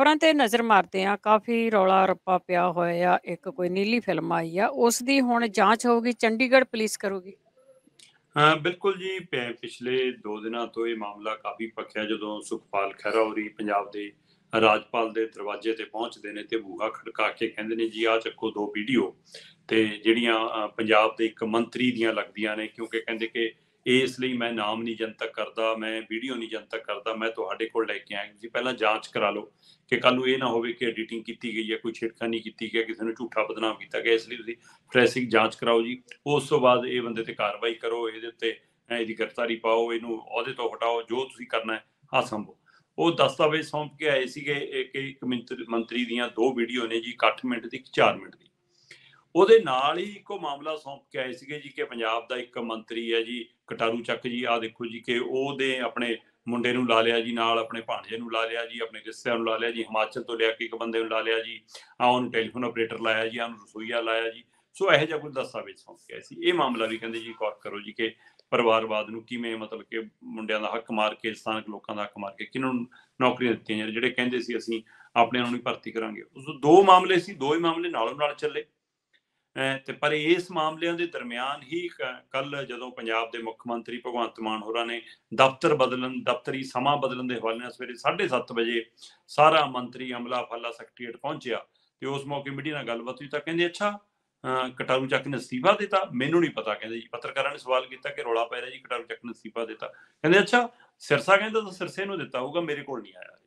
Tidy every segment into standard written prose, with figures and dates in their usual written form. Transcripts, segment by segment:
ਖਬਰਾਂ ਤੇ ਨਜ਼ਰ ਮਾਰਦੇ ਆ ਕਾਫੀ ਰੌਲਾ ਰੱਪਾ ਪਿਆ ਹੋਇਆ ਆ। ਇੱਕ ਕੋਈ ਨੀਲੀ ਫਿਲਮ ਆਈ ਆ, ਉਸ ਦੀ ਹੁਣ ਜਾਂਚ ਹੋਊਗੀ, ਚੰਡੀਗੜ੍ਹ ਪੁਲਿਸ ਕਰੂਗੀ। ਹਾਂ ਬਿਲਕੁਲ ਜੀ। ਪਿਛਲੇ 2 ਦਿਨਾਂ ਤੋਂ ਇਹ ਮਾਮਲਾ ਕਾਫੀ ਭਖਿਆ ਜਦੋਂ ਸੁਖਪਾਲ ਖਹਿਰਾ ਹੋਰੀ ਪੰਜਾਬ ਦੇ ਰਾਜਪਾਲ ਦੇ ਦਰਵਾਜ਼ੇ ਤੇ ਪਹੁੰਚਦੇ ਨੇ ਤੇ ਬੂਹਾ ਖੜਕਾ ਕੇ ਕਹਿੰਦੇ ਨੇ ਜੀ ਆਹ ਚੱਕੋ 2 ਵੀਡੀਓ ਤੇ ਜਿਹੜੀਆਂ ਪੰਜਾਬ ਦੇ ਇੱਕ ਮੰਤਰੀ ਦੀਆਂ ਲੱਗਦੀਆਂ ਨੇ, ਕਿਉਂਕਿ ਕਹਿੰਦੇ ਕਿ ਇਸ ਲਈ ਮੈਂ ਨਾਮ ਨਹੀਂ ਜਨਤਕ ਕਰਦਾ, ਮੈਂ ਵੀਡੀਓ ਨਹੀਂ ਜਨਤਕ ਕਰਦਾ, ਮੈਂ ਤੁਹਾਡੇ ਕੋਲ ਲੈ ਕੇ ਆਇਆ, ਤੁਸੀਂ ਪਹਿਲਾਂ ਜਾਂਚ ਕਰਾ ਲਓ ਕਿ ਕੱਲ ਨੂੰ ਇਹ ਨਾ ਹੋਵੇ ਕਿ ਐਡੀਟਿੰਗ ਕੀਤੀ ਗਈ ਹੈ, ਕੋਈ ਛੇੜਖਾਨੀ ਕੀਤੀ ਗਈ, ਕਿਸੇ ਨੂੰ ਝੂਠਾ ਬਦਨਾਮ ਕੀਤਾ ਗਿਆ, ਇਸ ਲਈ ਤੁਸੀਂ ਫੋਰੈਂਸਿਕ ਜਾਂਚ ਕਰਾਓ ਜੀ। ਉਸ ਤੋਂ ਬਾਅਦ ਇਹ ਬੰਦੇ ਤੇ ਕਾਰਵਾਈ ਕਰੋ, ਇਹਦੇ ਉੱਤੇ ਇਹਦੀ ਗ੍ਰਿਫਤਾਰੀ ਪਾਓ, ਇਹਨੂੰ ਅਹੁਦੇ ਤੋਂ ਹਟਾਓ, ਜੋ ਤੁਸੀਂ ਕਰਨਾ ਹੈ ਆਹ ਸੰਭੋ। ਉਹ ਦਸਤਾਵੇਜ਼ ਸੌਂਪ ਕੇ ਆਏ ਸੀਗੇ ਕਿ ਇੱਕ ਮੰਤਰੀ ਦੀਆਂ 2 ਵੀਡੀਓ ਨੇ ਜੀ, 8 ਮਿੰਟ ਦੀ, 4 ਮਿੰਟ ਦੀ। ਉਹਦੇ ਨਾਲ ਹੀ ਇੱਕੋ ਮਾਮਲਾ ਸੌਂਪ ਕੇ ਆਏ ਸੀਗੇ ਜੀ ਕਿ ਪੰਜਾਬ ਦਾ ਇੱਕ ਮੰਤਰੀ ਹੈ ਜੀ ਕਟਾਰੂ ਚੱਕ ਜੀ, ਆਹ ਦੇਖੋ ਜੀ ਕਿ ਉਹਦੇ ਆਪਣੇ ਮੁੰਡੇ ਨੂੰ ਲਾ ਲਿਆ ਜੀ, ਨਾਲ ਆਪਣੇ ਭਾਣਜੇ ਨੂੰ ਲਾ ਲਿਆ ਜੀ, ਆਪਣੇ ਰਿਸ਼ਤਿਆਂ ਨੂੰ ਲਾ ਲਿਆ ਜੀ, ਹਿਮਾਚਲ ਤੋਂ ਲਿਆ ਕੇ ਇੱਕ ਬੰਦੇ ਨੂੰ ਲਾ ਲਿਆ ਜੀ, ਉਹਨੂੰ ਟੈਲੀਫੋਨ ਆਪਰੇਟਰ ਲਾਇਆ ਜੀ, ਉਹਨੂੰ ਰਸੋਈਆ ਲਾਇਆ ਜੀ। ਸੋ ਇਹੋ ਜਿਹਾ ਕੋਈ ਦਸਤਾਵੇਜ਼ ਸੌਂਪ ਕੇ ਆਏ ਸੀ। ਇਹ ਮਾਮਲਾ ਵੀ ਕਹਿੰਦੇ ਜੀ ਗੌਰ ਕਰੋ ਜੀ ਕਿ ਪਰਿਵਾਰਵਾਦ ਨੂੰ ਕਿਵੇਂ, ਮਤਲਬ ਕਿ ਮੁੰਡਿਆਂ ਦਾ ਹੱਕ ਮਾਰ ਕੇ, ਸਥਾਨਕ ਲੋਕਾਂ ਦਾ ਹੱਕ ਮਾਰ ਕੇ ਕਿਹਨਾਂ ਨੂੰ ਨੌਕਰੀਆਂ ਦਿੱਤੀਆਂ ਜਾਂਦੀਆਂ, ਜਿਹੜੇ ਕਹਿੰਦੇ ਸੀ ਅਸੀਂ ਆਪਣਿਆਂ ਨੂੰ ਨਹੀਂ ਭਰਤੀ ਕਰਾਂਗੇ। ਉਸ 2 ਮਾਮਲੇ ਸੀ, 2 ਹੀ ਮਾਮਲੇ ਨਾਲੋਂ ਨਾਲ ਚੱਲੇ। ਤੇ ਪਰ ਇਸ ਮਾਮਲਿਆਂ ਦੇ ਦਰਮਿਆਨ ਹੀ ਕੱਲ ਜਦੋਂ ਪੰਜਾਬ ਦੇ ਮੁੱਖ ਮੰਤਰੀ ਭਗਵੰਤ ਮਾਨ ਹੋਰਾਂ ਨੇ ਦਫ਼ਤਰੀ ਸਮਾਂ ਬਦਲਣ ਦੇ ਹਵਾਲੇ ਨਾਲ ਸਵੇਰੇ 7:30 ਵਜੇ ਸਾਰਾ ਮੰਤਰੀ ਅਮਲਾ ਫਾਲਾ ਸੈਕਟਰੀਏਟ ਪਹੁੰਚਿਆ ਤੇ ਉਸ ਮੌਕੇ ਮੀਡੀਆ ਨਾਲ ਗੱਲਬਾਤ ਹੋਈ ਤਾਂ ਕਹਿੰਦੇ ਅੱਛਾ ਕਟਾਰੂ ਚੱਕ ਨੇ ਅਸਤੀਫਾ ਦਿੱਤਾ। ਮੈਨੂੰ ਨਹੀਂ ਪਤਾ, ਕਹਿੰਦੇ ਜੀ। ਪੱਤਰਕਾਰਾਂ ਨੇ ਸਵਾਲ ਕੀਤਾ ਕਿ ਰੌਲਾ ਪੈ ਰਿਹਾ ਜੀ ਕਟਾਰੂ ਚੱਕ ਨੇ ਅਸਤੀਫਾ ਦਿੱਤਾ, ਕਹਿੰਦੇ ਅੱਛਾ ਸਿਰਸਾ ਕਹਿੰਦਾ ਤਾਂ ਸਿਰਸੇ ਨੂੰ ਦਿੱਤਾ ਹੋਊਗਾ, ਮੇਰੇ ਕੋਲ ਨਹੀਂ ਆਇਆ।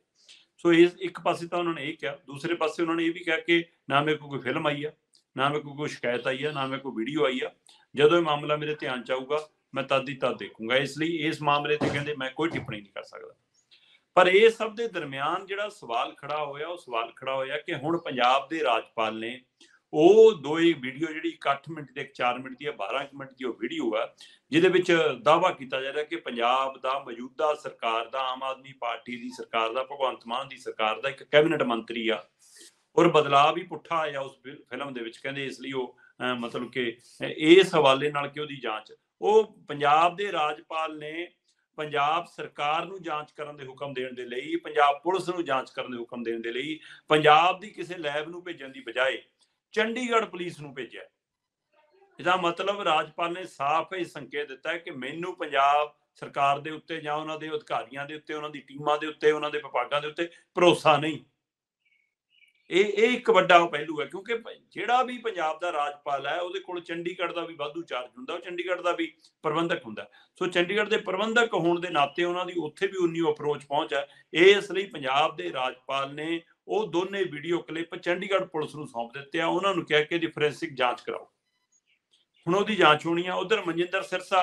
ਸੋ ਇਸ ਇੱਕ ਪਾਸੇ ਤਾਂ ਉਹਨਾਂ ਨੇ ਇਹ ਕਿਹਾ, ਦੂਸਰੇ ਪਾਸੇ ਉਹਨਾਂ ਨੇ ਇਹ ਵੀ ਕਿਹਾ ਕਿ ਨਾ ਮੇਰੇ ਕੋਲ ਕੋਈ ਫਿਲਮ ਆਈ ਆ, ਨਾ ਮੇਰੇ ਕੋਲ ਕੋਈ ਸ਼ਿਕਾਇਤ ਆਈ ਆ, ਨਾ ਮੇਰੇ ਕੋਲ ਵੀਡੀਓ ਆਈ ਆ। ਜਦੋਂ ਇਹ ਮਾਮਲਾ ਮੇਰੇ ਧਿਆਨ ਚ ਆਊਗਾ ਮੈਂ ਤਦ ਦੀ ਤਦ ਦੇਖੂੰਗਾ, ਇਸ ਲਈ ਇਸ ਮਾਮਲੇ ਤੇ ਕਹਿੰਦੇ ਮੈਂ ਕੋਈ ਟਿੱਪਣੀ ਨਹੀਂ ਕਰ ਸਕਦਾ। ਪਰ ਇਹ ਸਭ ਦੇ ਦਰਮਿਆਨ ਜਿਹੜਾ ਸਵਾਲ ਖੜਾ ਹੋਇਆ, ਉਹ ਸਵਾਲ ਖੜਾ ਹੋਇਆ ਕਿ ਹੁਣ ਪੰਜਾਬ ਦੇ ਰਾਜਪਾਲ ਨੇ ਉਹ 2 ਵੀਡੀਓ, ਜਿਹੜੀ 8 ਮਿੰਟ ਤੇ 4 ਮਿੰਟ ਦੀ ਆ, 12 ਮਿੰਟ ਦੀ ਉਹ ਵੀਡੀਓ ਆ, ਜਿਹਦੇ ਵਿੱਚ ਦਾਅਵਾ ਕੀਤਾ ਜਾ ਰਿਹਾ ਕਿ ਪੰਜਾਬ ਦਾ ਮੌਜੂਦਾ ਸਰਕਾਰ ਦਾ, ਆਮ ਆਦਮੀ ਪਾਰਟੀ ਦੀ ਸਰਕਾਰ ਦਾ, ਭਗਵੰਤ ਮਾਨ ਦੀ ਸਰਕਾਰ ਦਾ ਇੱਕ ਕੈਬਨਿਟ ਮੰਤਰੀ ਆ, ਔਰ ਬਦਲਾਅ ਵੀ ਪੁੱਠਾ ਆਇਆ ਉਸ ਫਿਲਮ ਦੇ ਵਿੱਚ। ਕਹਿੰਦੇ ਇਸ ਲਈ ਉਹ ਮਤਲਬ ਕਿ ਇਸ ਹਵਾਲੇ ਨਾਲ ਕਿ ਉਹਦੀ ਜਾਂਚ, ਉਹ ਪੰਜਾਬ ਦੇ ਰਾਜਪਾਲ ਨੇ ਪੰਜਾਬ ਸਰਕਾਰ ਨੂੰ ਜਾਂਚ ਕਰਨ ਦੇ ਹੁਕਮ ਦੇਣ ਦੇ ਲਈ, ਪੰਜਾਬ ਪੁਲਿਸ ਨੂੰ ਜਾਂਚ ਕਰਨ ਦੇ ਹੁਕਮ ਦੇਣ ਦੇ ਲਈ ਪੰਜਾਬ ਦੀ ਕਿਸੇ ਲੈਬ ਨੂੰ ਭੇਜਣ ਦੀ ਬਜਾਏ ਚੰਡੀਗੜ੍ਹ ਪੁਲਿਸ ਨੂੰ ਭੇਜਿਆ। ਇਹਦਾ ਮਤਲਬ ਰਾਜਪਾਲ ਨੇ ਸਾਫ਼ ਇਹ ਸੰਕੇਤ ਦਿੱਤਾ ਹੈ ਕਿ ਮੈਨੂੰ ਪੰਜਾਬ ਸਰਕਾਰ ਦੇ ਉੱਤੇ ਜਾਂ ਉਹਨਾਂ ਦੇ ਅਧਿਕਾਰੀਆਂ ਦੇ ਉੱਤੇ, ਉਹਨਾਂ ਦੀ ਟੀਮਾਂ ਦੇ ਉੱਤੇ, ਉਹਨਾਂ ਦੇ ਵਿਭਾਗਾਂ ਦੇ ਉੱਤੇ ਭਰੋਸਾ ਨਹੀਂ। ਇਹ ਇੱਕ ਵੱਡਾ ਪਹਿਲੂ ਹੈ, ਕਿਉਂਕਿ ਜਿਹੜਾ ਵੀ ਪੰਜਾਬ ਦਾ ਰਾਜਪਾਲ ਹੈ ਉਹਦੇ ਕੋਲ ਚੰਡੀਗੜ੍ਹ ਦਾ ਵੀ ਵਾਧੂ ਚਾਰਜ ਹੁੰਦਾ, ਉਹ ਚੰਡੀਗੜ੍ਹ ਦਾ ਵੀ ਪ੍ਰਬੰਧਕ ਹੁੰਦਾ। ਸੋ ਚੰਡੀਗੜ੍ਹ ਦੇ ਪ੍ਰਬੰਧਕ ਹੋਣ ਦੇ ਨਾਤੇ ਉਹਨਾਂ ਦੀ ਉੱਥੇ ਵੀ ਉਨੀ ਅਪਰੋਚ ਪਹੁੰਚ ਹੈ। ਇਸ ਲਈ ਪੰਜਾਬ ਦੇ ਰਾਜਪਾਲ ਨੇ ਉਹ ਦੋਨੇ ਵੀਡੀਓ ਕਲਿੱਪ ਚੰਡੀਗੜ੍ਹ ਪੁਲਿਸ ਨੂੰ ਸੌਂਪ ਦਿੱਤੇ ਆ। ਉਹਨਾਂ ਨੂੰ ਕਿਹਾ ਕਿ ਇਹਦੀ ਫੋਰੈਂਸਿਕ ਜਾਂਚ ਕਰਾਓ। ਹੁਣ ਉਹਦੀ ਜਾਂਚ ਹੋਣੀ ਆ। ਉਧਰ ਮਨਜਿੰਦਰ ਸਿਰਸਾ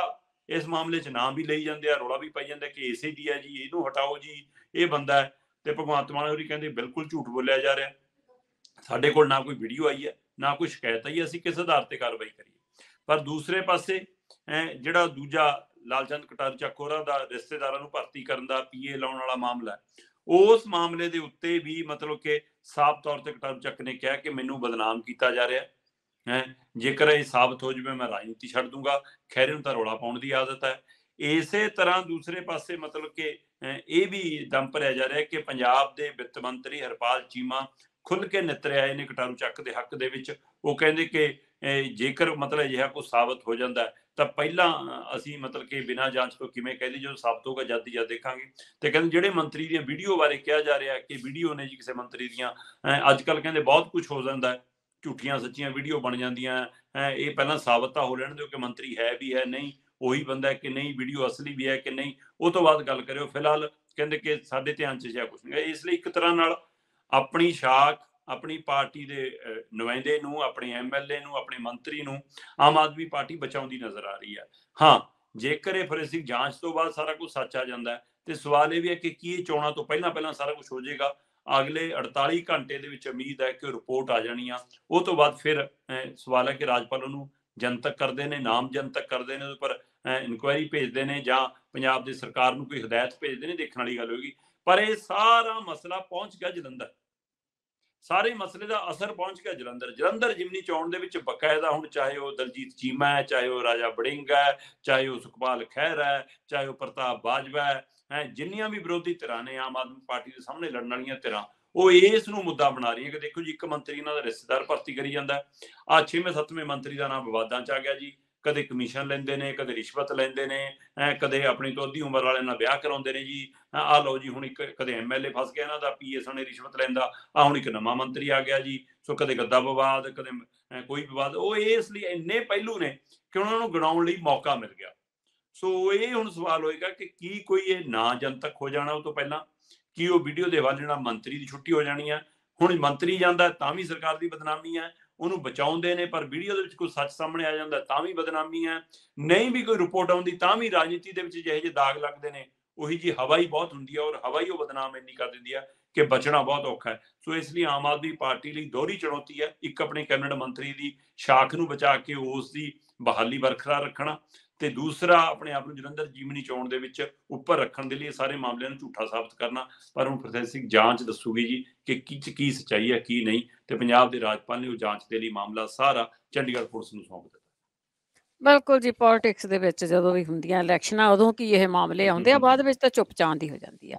ਇਸ ਮਾਮਲੇ 'ਚ ਨਾਮ ਵੀ ਲਈ ਜਾਂਦੇ ਆ, ਰੌਲਾ ਵੀ ਪਾਈ ਜਾਂਦਾ ਕਿ ਇਸੇ ਦੀ ਹੈ ਜੀ, ਇਹਨੂੰ ਹਟਾਓ ਜੀ, ਇਹ ਬੰਦਾ ਹੈ। ਤੇ ਭਗਵੰਤ ਮਾਨ ਹੋਰੀ ਕਹਿੰਦੇ ਬਿਲਕੁਲ ਝੂਠ ਬੋਲਿਆ ਜਾ ਰਿਹਾ, ਸਾਡੇ ਕੋਲ ਨਾ ਕੋਈ ਵੀਡੀਓ ਆਈ ਹੈ, ਨਾ ਕੋਈ ਸ਼ਿਕਾਇਤ ਆਈ, ਅਸੀਂ ਕਿਸ ਆਧਾਰ ਤੇ ਕਾਰਵਾਈ ਕਰੀਏ। ਪਰ ਦੂਸਰੇ ਪਾਸੇ ਜਿਹੜਾ ਦੂਜਾ ਲਾਲਚੰਦ ਕਟਾਰੂ ਚੱਕ ਹੋਰਾਂ ਦਾ ਰਿਸ਼ਤੇਦਾਰਾਂ ਨੂੰ ਭਰਤੀ ਕਰਨ ਦਾ ਪੀਏ ਲਾਉਣ ਵਾਲਾ ਮਾਮਲਾ, ਉਸ ਮਾਮਲੇ ਦੇ ਉੱਤੇ ਵੀ ਮਤਲਬ ਕਿ ਸਾਫ਼ ਤੌਰ ਤੇ ਕਟਾਰੂ ਚੱਕ ਨੇ ਕਿਹਾ ਕਿ ਮੈਨੂੰ ਬਦਨਾਮ ਕੀਤਾ ਜਾ ਰਿਹਾ ਹੈ, ਜੇਕਰ ਇਹ ਸਾਬਤ ਹੋ ਜਾਵੇ ਮੈਂ ਰਾਜਨੀਤੀ ਛੱਡ ਦੂੰਗਾ। ਖੈਰੇ ਨੂੰ ਤਾਂ ਰੌਲਾ ਪਾਉਣ ਦੀ ਆਦਤ ਹੈ। ਇਸੇ ਤਰ੍ਹਾਂ ਦੂਸਰੇ ਪਾਸੇ ਮਤਲਬ ਕਿ ਇਹ ਵੀ ਦਮ ਭਰਿਆ ਜਾ ਰਿਹਾ ਕਿ ਪੰਜਾਬ ਦੇ ਵਿੱਤ ਮੰਤਰੀ ਹਰਪਾਲ ਚੀਮਾ ਖੁੱਲ ਕੇ ਨਿੱਤਰ ਆਏ ਨੇ ਕਟਾਰੂ ਚੱਕ ਦੇ ਹੱਕ ਦੇ ਵਿੱਚ। ਉਹ ਕਹਿੰਦੇ ਕਿ ਜੇਕਰ ਮਤਲਬ ਅਜਿਹਾ ਕੁਝ ਸਾਬਤ ਹੋ ਜਾਂਦਾ ਤਾਂ ਪਹਿਲਾਂ ਅਸੀਂ ਮਤਲਬ ਕਿ ਬਿਨਾਂ ਜਾਂਚ ਤੋਂ ਕਿਵੇਂ ਕਹਿੰਦੇ, ਜਦੋਂ ਸਾਬਤ ਹੋਗਾ ਜਦ ਦੀ ਜਦ ਦੇਖਾਂਗੇ। ਤੇ ਕਹਿੰਦੇ ਜਿਹੜੇ ਮੰਤਰੀ ਦੀਆਂ ਵੀਡੀਓ ਬਾਰੇ ਕਿਹਾ ਜਾ ਰਿਹਾ ਕਿ ਵੀਡੀਓ ਨੇ ਜੀ ਕਿਸੇ ਮੰਤਰੀ ਦੀਆਂ, ਅੱਜ ਕੱਲ੍ਹ ਕਹਿੰਦੇ ਬਹੁਤ ਕੁਝ ਹੋ ਜਾਂਦਾ, ਝੂਠੀਆਂ ਸੱਚੀਆਂ ਵੀਡੀਓ ਬਣ ਜਾਂਦੀਆਂ। ਇਹ ਪਹਿਲਾਂ ਸਾਬਤ ਤਾਂ ਹੋ ਲੈਣ ਦਿਓ ਕਿ ਮੰਤਰੀ ਹੈ ਵੀ ਹੈ ਨਹੀਂ, ਉਹੀ ਬੰਦਾ ਕਿ ਨਹੀਂ, ਵੀਡੀਓ ਅਸਲੀ ਵੀ ਹੈ ਕਿ ਨਹੀਂ, ਉਹ ਤੋਂ ਬਾਅਦ ਗੱਲ ਕਰਿਓ। ਫਿਲਹਾਲ ਕਹਿੰਦੇ ਕਿ ਸਾਡੇ ਧਿਆਨ 'ਚ ਜਿਹਾ ਕੁਝ ਨਹੀਂ। ਇਸ ਲਈ ਇੱਕ ਤਰ੍ਹਾਂ ਨਾਲ ਆਪਣੀ ਸ਼ਾਖ, ਆਪਣੀ ਪਾਰਟੀ ਦੇ ਨੁਮਾਇੰਦੇ ਨੂੰ, ਆਪਣੇ ਐਮਐਲਏ ਨੂੰ, ਆਪਣੇ ਮੰਤਰੀ ਨੂੰ ਆਮ ਆਦਮੀ ਪਾਰਟੀ ਬਚਾਉਂਦੀ ਨਜ਼ਰ ਆ ਰਹੀ ਹੈ। ਹਾਂ, ਜੇਕਰ ਇਹ ਫੋਰੈਂਸਿਕ ਜਾਂਚ ਤੋਂ ਬਾਅਦ ਸਾਰਾ ਕੁਝ ਸੱਚ ਆ ਜਾਂਦਾ ਤੇ ਸਵਾਲ ਇਹ ਵੀ ਹੈ ਕਿ ਕੀ ਚੋਣਾਂ ਤੋਂ ਪਹਿਲਾਂ ਸਾਰਾ ਕੁਝ ਹੋ ਜਾਏਗਾ। ਅਗਲੇ 48 ਘੰਟੇ ਦੇ ਵਿੱਚ ਉਮੀਦ ਹੈ ਕਿ ਰਿਪੋਰਟ ਆ ਜਾਣੀ ਆ। ਉਹ ਤੋਂ ਬਾਅਦ ਫਿਰ ਸਵਾਲ ਹੈ ਕਿ ਰਾਜਪਾਲ ਉਹਨੂੰ ਜਨਤਕ ਕਰਦੇ ਨੇ, ਨਾਮ ਜਨਤਕ ਕਰਦੇ ਨੇ, ਉਹਦੇ ਪਰ ਇਨਕੁਆਇਰੀ ਭੇਜਦੇ ਨੇ ਜਾਂ ਪੰਜਾਬ ਦੀ ਸਰਕਾਰ ਨੂੰ ਕੋਈ ਹਦਾਇਤ ਭੇਜਦੇ ਨੇ, ਦੇਖਣ ਵਾਲੀ ਗੱਲ ਹੋਏਗੀ। ਪਰ ਇਹ ਸਾਰਾ ਮਸਲਾ ਪਹੁੰਚ ਗਿਆ ਜਲੰਧਰ, ਸਾਰੇ ਮਸਲੇ ਦਾ ਅਸਰ ਪਹੁੰਚ ਗਿਆ ਜਲੰਧਰ ਜਿਮਨੀ ਚੋਣ ਦੇ ਵਿੱਚ ਬਕਾਇਦਾ। ਹੁਣ ਚਾਹੇ ਉਹ ਦਲਜੀਤ ਚੀਮਾ ਹੈ, ਚਾਹੇ ਉਹ ਰਾਜਾ ਵੜਿੰਗ ਹੈ, ਚਾਹੇ ਉਹ ਸੁਖਪਾਲ ਖਹਿਰਾ ਹੈ, ਚਾਹੇ ਉਹ ਪ੍ਰਤਾਪ ਬਾਜਵਾ ਹੈ, ਜਿੰਨੀਆਂ ਵੀ ਵਿਰੋਧੀ ਧਿਰਾਂ ਨੇ ਆਮ ਆਦਮੀ ਪਾਰਟੀ ਦੇ ਸਾਹਮਣੇ ਲੜਨ ਵਾਲੀਆਂ ਧਿਰਾਂ, ਉਹ ਇਸ ਨੂੰ ਮੁੱਦਾ ਬਣਾ ਰਹੀਆਂ ਕਿ ਦੇਖੋ ਜੀ ਇੱਕ ਮੰਤਰੀ ਇਹਨਾਂ ਦਾ ਰਿਸ਼ਤੇਦਾਰ ਭਰਤੀ ਕਰੀ ਜਾਂਦਾ, ਆ 6ਵੇਂ 7ਵੇਂ ਮੰਤਰੀ ਦਾ ਨਾਮ ਵਿਵਾਦਾਂ 'ਚ ਆ ਗਿਆ ਜੀ, ਕਦੇ ਕਮਿਸ਼ਨ ਲੈਂਦੇ ਨੇ, ਕਦੇ ਰਿਸ਼ਵਤ ਲੈਂਦੇ ਨੇ, ਕਦੇ ਆਪਣੀ ਤੋਂ ਅੱਧੀ ਉਮਰ ਵਾਲਿਆਂ ਨਾਲ ਵਿਆਹ ਕਰਾਉਂਦੇ ਨੇ ਜੀ। ਆਹ ਲਓ ਜੀ ਹੁਣ ਇੱਕ ਕਦੇ ਐਮਐਲਏ ਫਸ ਗਿਆ ਇਹਨਾਂ ਦਾ ਪੀਏ ਸਣੇ ਰਿਸ਼ਵਤ ਲੈਂਦਾ, ਆ ਹੁਣ ਇੱਕ ਨਵਾਂ ਮੰਤਰੀ ਆ ਗਿਆ ਜੀ। ਸੋ ਕਦੇ ਗੱਦਾ ਵਿਵਾਦ, ਕਦੇ ਕੋਈ ਵਿਵਾਦ, ਉਹ ਇਸ ਲਈ ਇੰਨੇ ਪਹਿਲੂ ਨੇ ਕਿ ਉਹਨਾਂ ਨੂੰ ਗਣਾਉਣ ਲਈ ਮੌਕਾ ਮਿਲ ਗਿਆ। ਸੋ ਇਹ ਹੁਣ ਸਵਾਲ ਹੋਏਗਾ ਕਿ ਕੀ ਕੋਈ ਇਹ ਨਾ ਜਨਤਕ ਹੋ ਜਾਣਾ ਉਹ ਤੋਂ ਪਹਿਲਾਂ, ਕੀ ਉਹ ਵੀਡੀਓ ਦੇ ਹਵਾਲੇ ਨਾਲ ਮੰਤਰੀ ਦੀ ਛੁੱਟੀ ਹੋ ਜਾਣੀ ਹੈ। ਹੁਣ ਮੰਤਰੀ ਜਾਂਦਾ ਤਾਂ ਵੀ ਸਰਕਾਰ ਦੀ ਬਦਨਾਮੀ ਹੈ, ਉਹਨੂੰ ਬਚਾਉਂਦੇ ਨੇ ਪਰ ਵੀਡੀਓ ਦੇ ਵਿੱਚ ਕੋਈ ਸੱਚ ਸਾਹਮਣੇ ਆ ਜਾਂਦਾ ਤਾਂ ਵੀ ਬਦਨਾਮੀ ਹੈ, ਨਹੀਂ ਵੀ ਕੋਈ ਰਿਪੋਰਟ ਆਉਂਦੀ ਤਾਂ ਵੀ ਰਾਜਨੀਤੀ ਦੇ ਵਿੱਚ ਜਿਹੇ ਜਿਹੇ ਦਾਗ ਲੱਗਦੇ ਨੇ, ਉਹੀ ਜੀ ਹਵਾ ਹੀ ਬਹੁਤ ਹੁੰਦੀ ਹੈ ਔਰ ਹਵਾ ਹੀ ਉਹ ਬਦਨਾਮ ਇੰਨੀ ਕਰ ਦਿੰਦੀ ਹੈ ਕਿ ਬਚਣਾ ਬਹੁਤ ਔਖਾ ਹੈ। ਸੋ ਇਸ ਲਈ ਆਮ ਆਦਮੀ ਪਾਰਟੀ ਲਈ ਦੋਹਰੀ ਚੁਣੌਤੀ ਹੈ, ਇੱਕ ਆਪਣੇ ਕੈਬਨਿਟ ਮੰਤਰੀ ਦੀ ਸ਼ਾਖ ਨੂੰ ਬਚਾ ਕੇ ਉਸ ਦੀ ਬਹਾਲੀ ਬਰਕਰਾਰ ਰੱਖਣਾ, ਤੇ ਦੂਸਰਾ ਆਪਣੇ ਆਪ ਨੂੰ ਜਲੰਧਰ ਜੀਵਨੀ ਚੋਣ ਦੇ ਵਿੱਚ ਉੱਪਰ ਰੱਖਣ ਦੇ ਲਈ ਸਾਰੇ ਮਾਮਲਿਆਂ ਨੂੰ ਝੂਠਾ ਸਾਬਤ ਕਰਨਾ। ਪਰ ਹੁਣ ਫੋਰੈਂਸਿਕ ਜਾਂਚ ਦੱਸੂਗੀ ਜੀ ਕਿ ਕੀ ਸੱਚਾਈ ਹੈ ਕੀ ਨਹੀਂ, ਤੇ ਪੰਜਾਬ ਦੇ ਰਾਜਪਾਲ ਨੇ ਉਹ ਜਾਂਚ ਦੇ ਲਈ ਮਾਮਲਾ ਸਾਰਾ ਚੰਡੀਗੜ੍ਹ ਪੁਲਿਸ ਨੂੰ ਸੌਂਪ ਦਿੱਤਾ। ਬਿਲਕੁਲ ਜੀ, ਪੋਲਿਟਿਕਸ ਦੇ ਵਿੱਚ ਜਦੋਂ ਵੀ ਹੁੰਦੀਆਂ ਇਲੈਕਸ਼ਨਾਂ ਉਦੋਂ ਕੀ ਇਹ ਮਾਮਲੇ ਆਉਂਦੇ ਆ, ਬਾਅਦ ਵਿੱਚ ਤਾਂ ਚੁੱਪ ਚਾਂਦ ਹੀ ਹੋ ਜਾਂਦੀ ਆ।